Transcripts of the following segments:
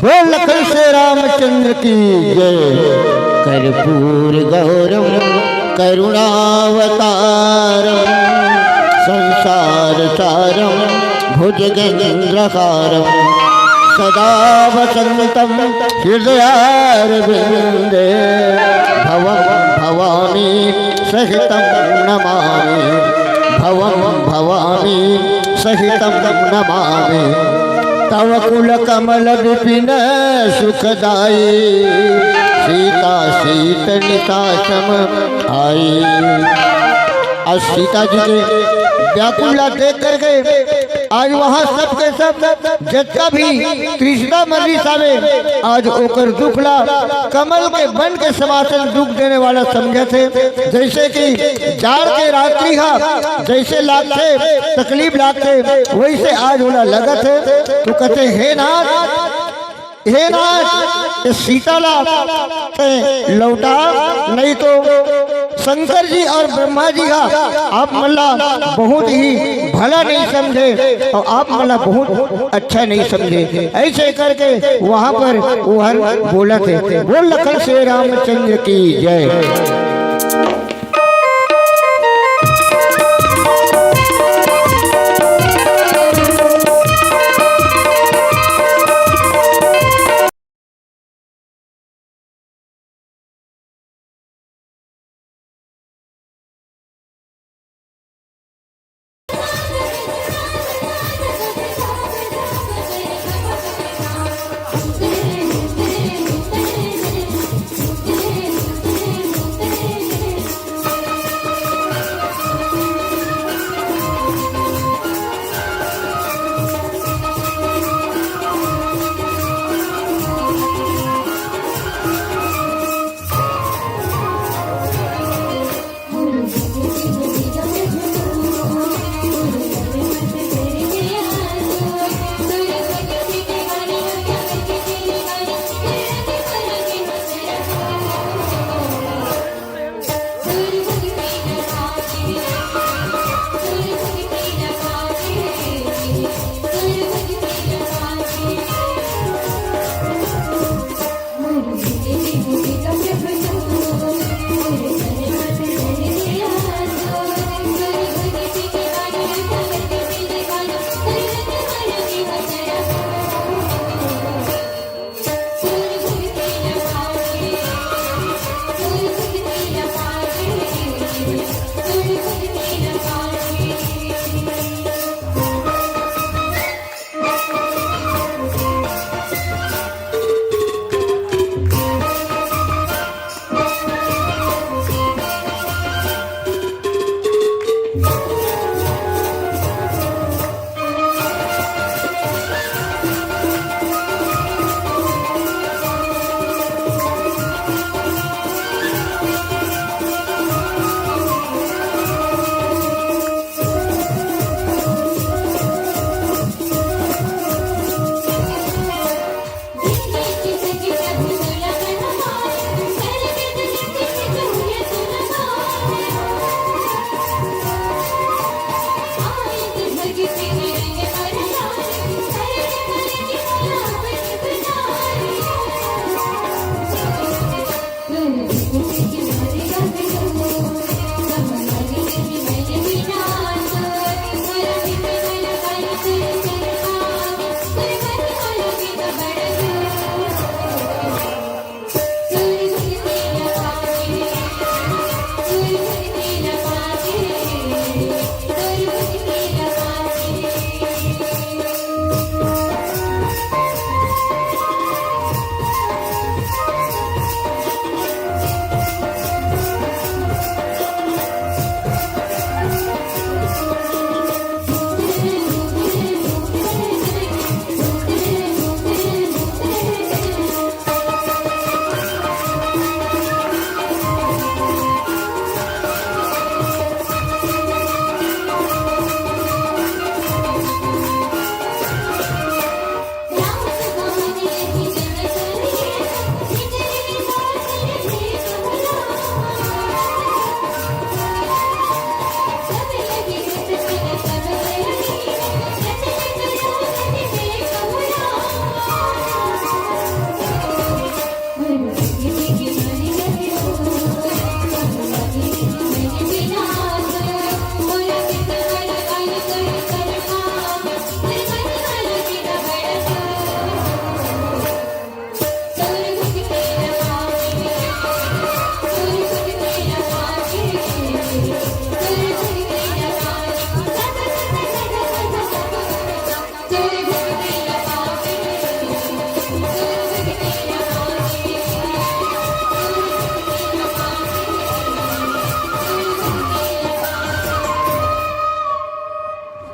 बोल लखन से रामचंद्र की जय। कर्पूर गौरम करुणावतारम संसार सारम भुजगेन्द्रहारम सदा वसंतम हृदयारविंदे भवं भवानी सहितं नमामि भवं भवानी सहितं नमामि तव कुल कमल विपिन सुखदाई सीता शीतनिता सम आई। आज सीता जी के व्याकुलता देख करके आज वहाँ सबके सब जितना भी तृष्णा मरीज आवे आज ओकर दुखला कमल के बन के समासन दुख देने वाला समझे थे। जैसे कि जाड़ के रात्रि हा जैसे लागते तकलीफ लागते वैसे आज होला लगत है। तो कहते हे नाथ सीताला लौटा नहीं तो शंकर जी और ब्रह्मा जी का आप मल्ला बहुत ही भला नहीं समझे और आप मल्ला बहुत अच्छा नहीं समझे। ऐसे करके वहाँ पर वह बोला थे। बोल लखन से रामचंद्र की जय।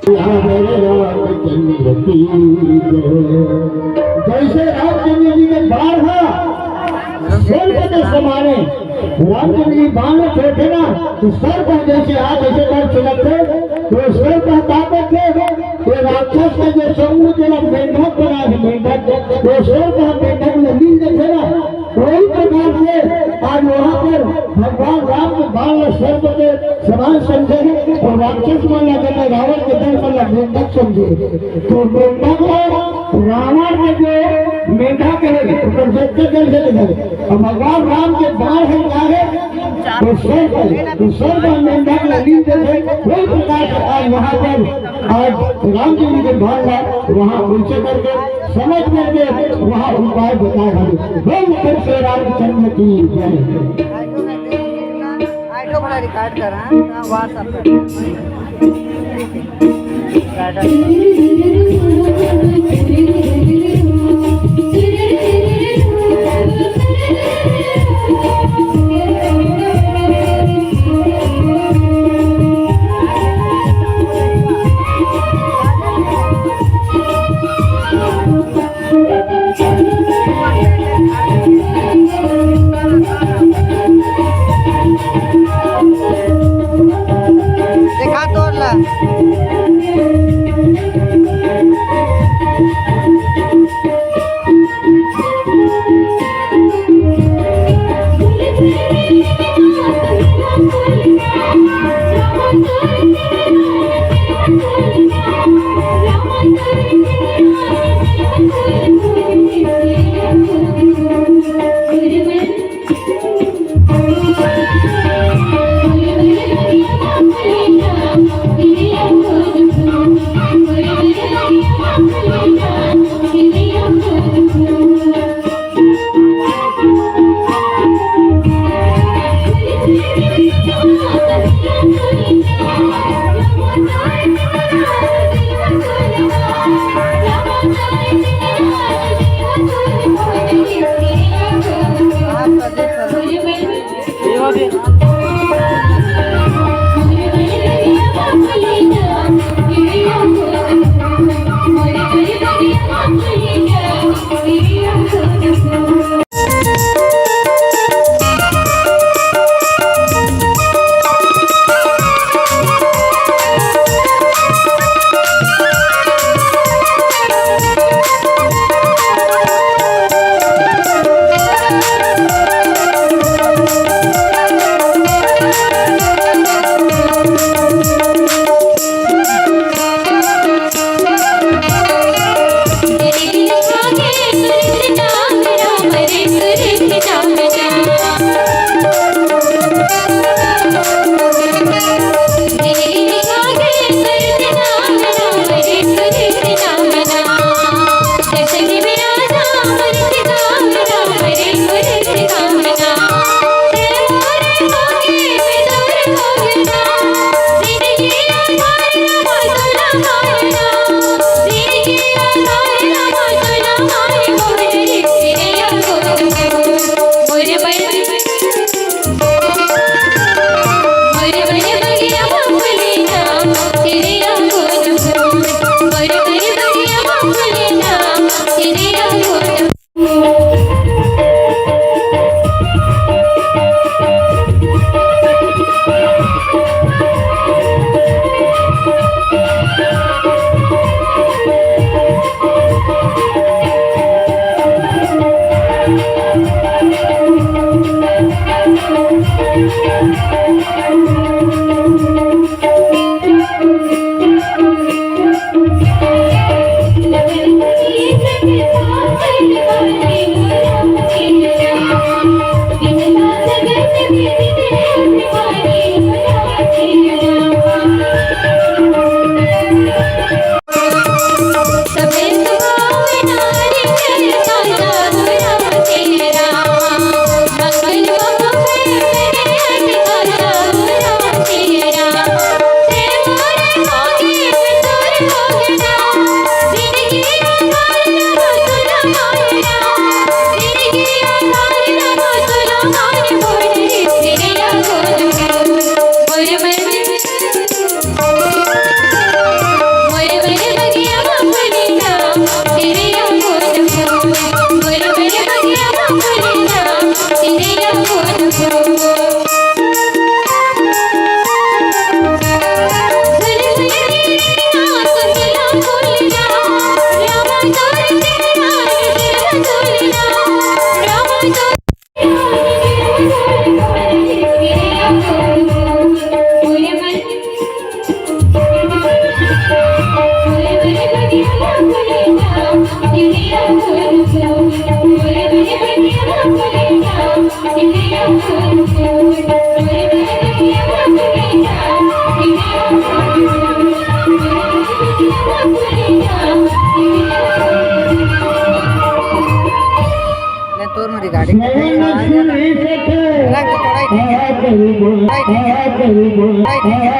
रामचंद्र की जैसे रामचंद्र जी के बाढ़ स्वर्ग के समाने रामचंद्र जी बाढ़ में थे ना तो स्वर्ग जैसे हाथ ऐसे बाढ़ छिलकते तो स्वर्ग ताकत थे ये राक्षस का जो समूह जो मेंढक बना है मेंढक वो स्वर्ग मेंढक में मिल थे ना वही प्रकार से आज वहाँ पर भगवान राम के बाल स्वर्ग के समान समझे और राक्षस माना करने रावण के दल मतलब मेंढक समझे तो मेंढक रावण के जो मेंढक है और भगवान राम के बाल है क्या है तो स्वर्ग मेंढक लगी थे वही प्रकार से आज वहाँ पर आज राम जी के बाल वहाँ उनसे करके समझ करके वहाँ उपाय बताए हमें श्री रामचंद्र की जय। रिकॉर्ड करा व्हाट्सएप देखा तोड़ला ले तोर मेरी गाड़ी के कहीं आवाज है ना। लग तो थोड़ा ही ठीक है।